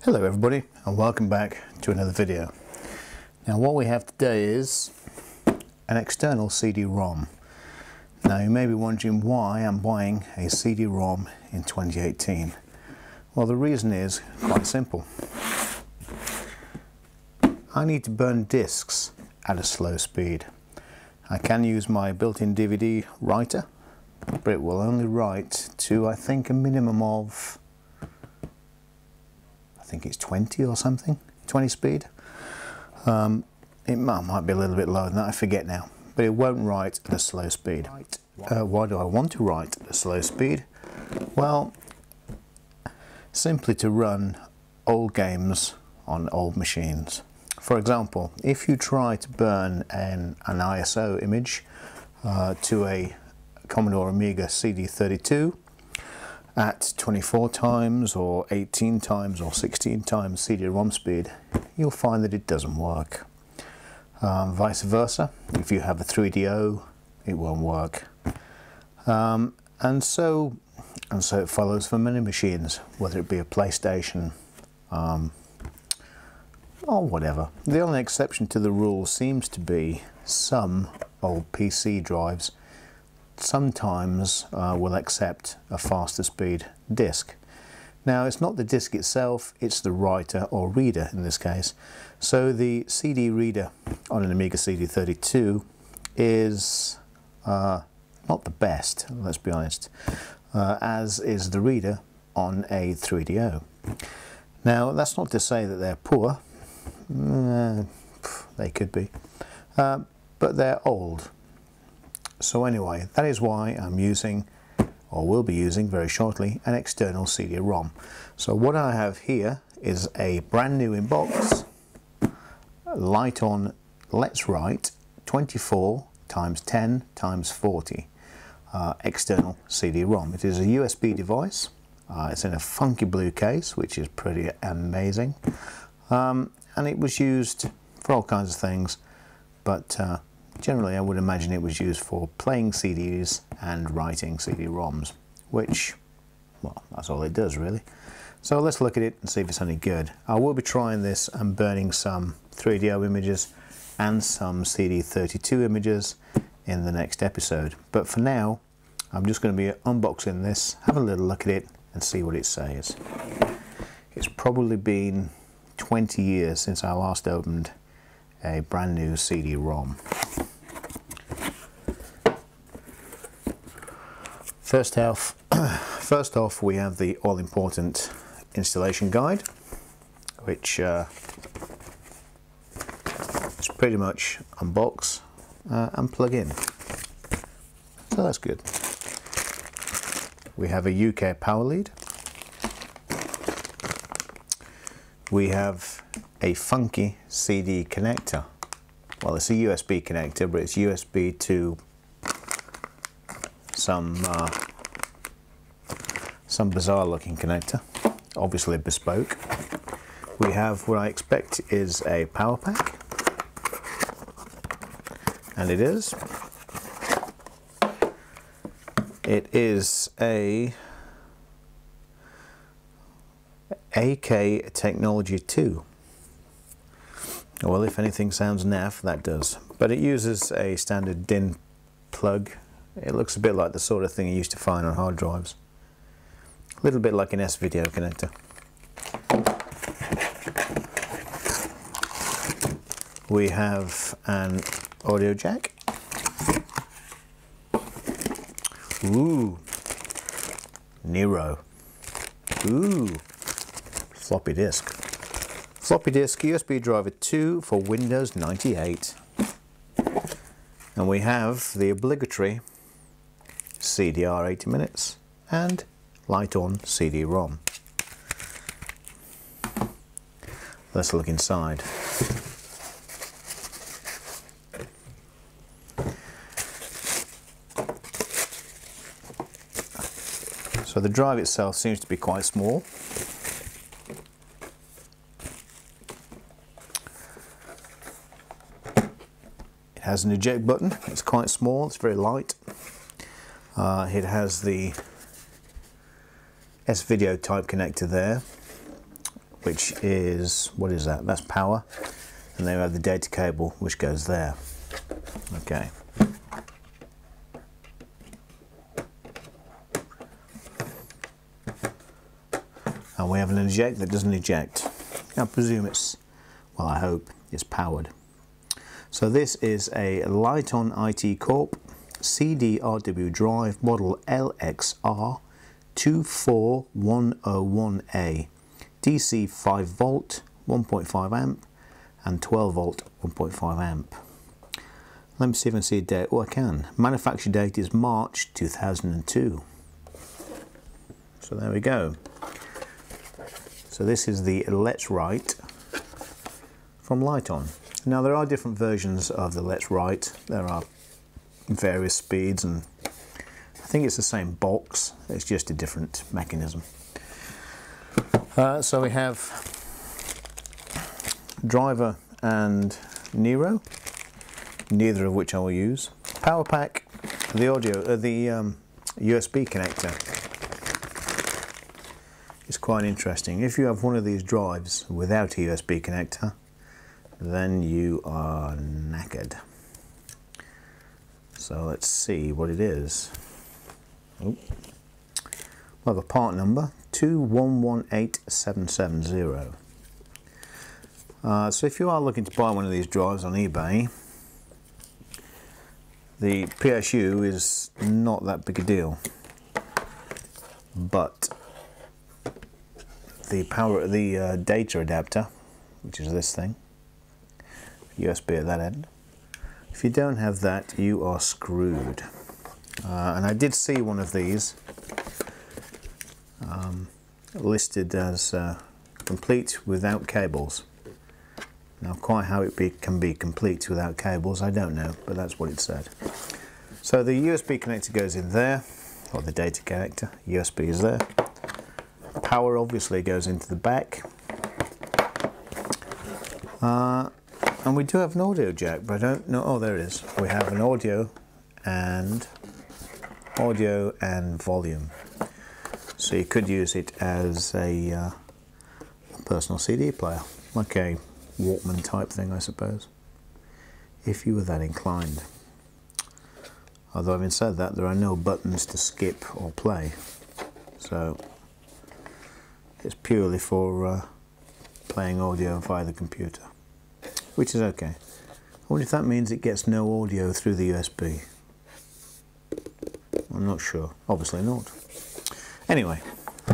Hello everybody and welcome back to another video. Now what we have today is an external CD-ROM. Now you may be wondering why I'm buying a CD-ROM in 2018. Well, the reason is quite simple. I need to burn discs at a slow speed. I can use my built-in DVD writer, but it will only write to, I think, a minimum of, I think it's 20 or something, 20 speed. It might be a little bit lower than that, I forget now, but it won't write at a slow speed. Why do I want to write at a slow speed? Well, simply to run old games on old machines. For example, if you try to burn an ISO image to a Commodore Amiga CD32 at 24 times or 18 times or 16 times CD-ROM speed, you'll find that it doesn't work. Vice versa, if you have a 3DO, it won't work. And so it follows for many machines, whether it be a PlayStation or whatever. The only exception to the rule seems to be some old PC drives sometimes will accept a faster speed disc. Now it's not the disc itself, it's the writer or reader in this case. So the CD reader on an Amiga CD32 is not the best, let's be honest, as is the reader on a 3DO. Now that's not to say that they're poor, they could be, but they're old. So anyway, that is why I'm using, or will be using very shortly, an external CD-ROM. So what I have here is a brand new in box Lite-ON Let's Write 24 x 10 x 40 external CD-ROM. It is a USB device. It's in a funky blue case, which is pretty amazing, and it was used for all kinds of things, but generally I would imagine it was used for playing CDs and writing CD-ROMs, which, well, that's all it does really. So let's look at it and see if it's any good. I will be trying this and burning some 3DO images and some CD32 images in the next episode. But for now, I'm just going to be unboxing this, have a little look at it and see what it says. It's probably been 20 years since I last opened a brand new CD-ROM. First off, we have the all-important installation guide, which is pretty much unbox and plug in. So that's good. We have a UK power lead. We have a funky CD connector. Well, it's a USB connector, but it's USB to some bizarre looking connector, obviously bespoke. We have what I expect is a power pack, and it is. It is a AK Technology 2. Well, if anything sounds naff, that does. But it uses a standard DIN plug. It looks a bit like the sort of thing you used to find on hard drives. A little bit like an S-video connector. We have an audio jack. Ooh, Nero. Ooh, floppy disk. Floppy disk USB driver 2 for Windows 98. And we have the obligatory CDR 80 minutes and Lite-ON CD-ROM. Let's look inside. So the drive itself seems to be quite small. It has an eject button. It's quite small, it's very light. It has the S-video type connector there. which is, what is that? That's power. And then we have the data cable, which goes there. Okay. And we have an eject that doesn't eject. I presume it's, well, I hope it's powered. So this is a Lite-ON IT Corp CD-RW drive model LXR 24101A, DC 5 volt 1.5 amp and 12 volt 1.5 amp. Let me see if I can see a date. Oh, I can. Manufacture date is March 2002. So there we go. So this is the Let's Write from Lite-ON. Now there are different versions of the Let's Write. There are various speeds, and I think it's the same box, it's just a different mechanism. So we have driver and Nero, neither of which I will use. Power pack, the audio, the USB connector is quite interesting. If you have one of these drives without a USB connector, then you are knackered. So let's see what it is. Oh. We'll have a part number 2118770. So if you are looking to buy one of these drives on eBay, the PSU is not that big a deal, but the data adapter, which is this thing, USB at that end, if you don't have that, you are screwed. And I did see one of these listed as complete without cables. Now quite how it can be complete without cables, I don't know, but that's what it said. So the USB connector goes in there, or the data connector, USB is there. Power obviously goes into the back. And we do have an audio jack, but I don't know, oh there it is. We have an audio and volume. So you could use it as a personal CD player, like a Walkman type thing, I suppose, if you were that inclined. Although having said that, there are no buttons to skip or play, so it's purely for playing audio via the computer, which is okay. I wonder if that means it gets no audio through the USB. I'm not sure, obviously not. Anyway,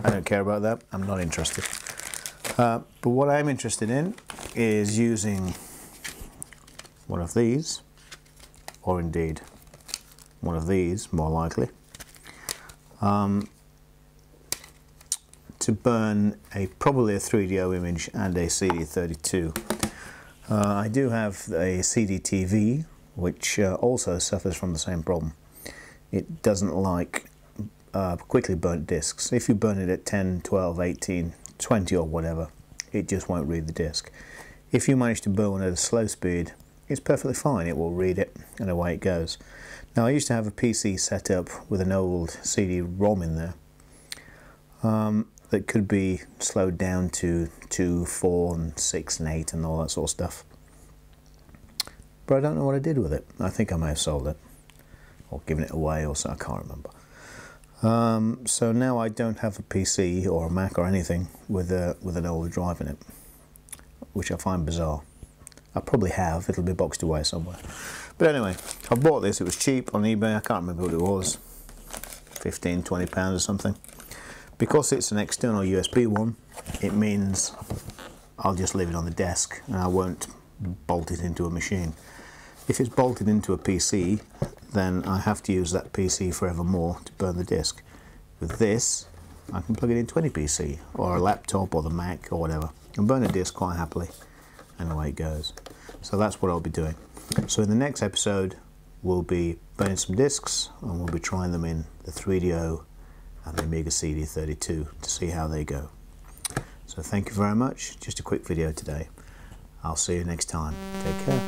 I don't care about that, I'm not interested. But what I'm interested in is using one of these, or indeed one of these, more likely, to burn probably a 3DO image and a CD32. I do have a CD-TV, which also suffers from the same problem. It doesn't like quickly burnt discs. If you burn it at 10, 12, 18, 20 or whatever, it just won't read the disc. If you manage to burn one at a slow speed, it's perfectly fine, it will read it and away it goes. Now I used to have a PC set up with an old CD-ROM in there that could be slowed down to 2, 4 and 6 and 8 and all that sort of stuff. But I don't know what I did with it. I think I may have sold it or given it away or so, I can't remember. So now I don't have a PC or a Mac or anything with an older drive in it, which I find bizarre. I probably have, it'll be boxed away somewhere. But anyway, I bought this, it was cheap on eBay, I can't remember what it was, 15, 20 pounds or something. Because it's an external USB one, it means I'll just leave it on the desk and I won't bolt it into a machine. If it's bolted into a PC, then I have to use that PC forevermore to burn the disc. With this, I can plug it into any PC, or a laptop, or the Mac, or whatever, and burn a disc quite happily, and away it goes. So that's what I'll be doing. So in the next episode, we'll be burning some discs, and we'll be trying them in the 3DO and the Amiga CD32 to see how they go. So thank you very much, just a quick video today. I'll see you next time. Take care.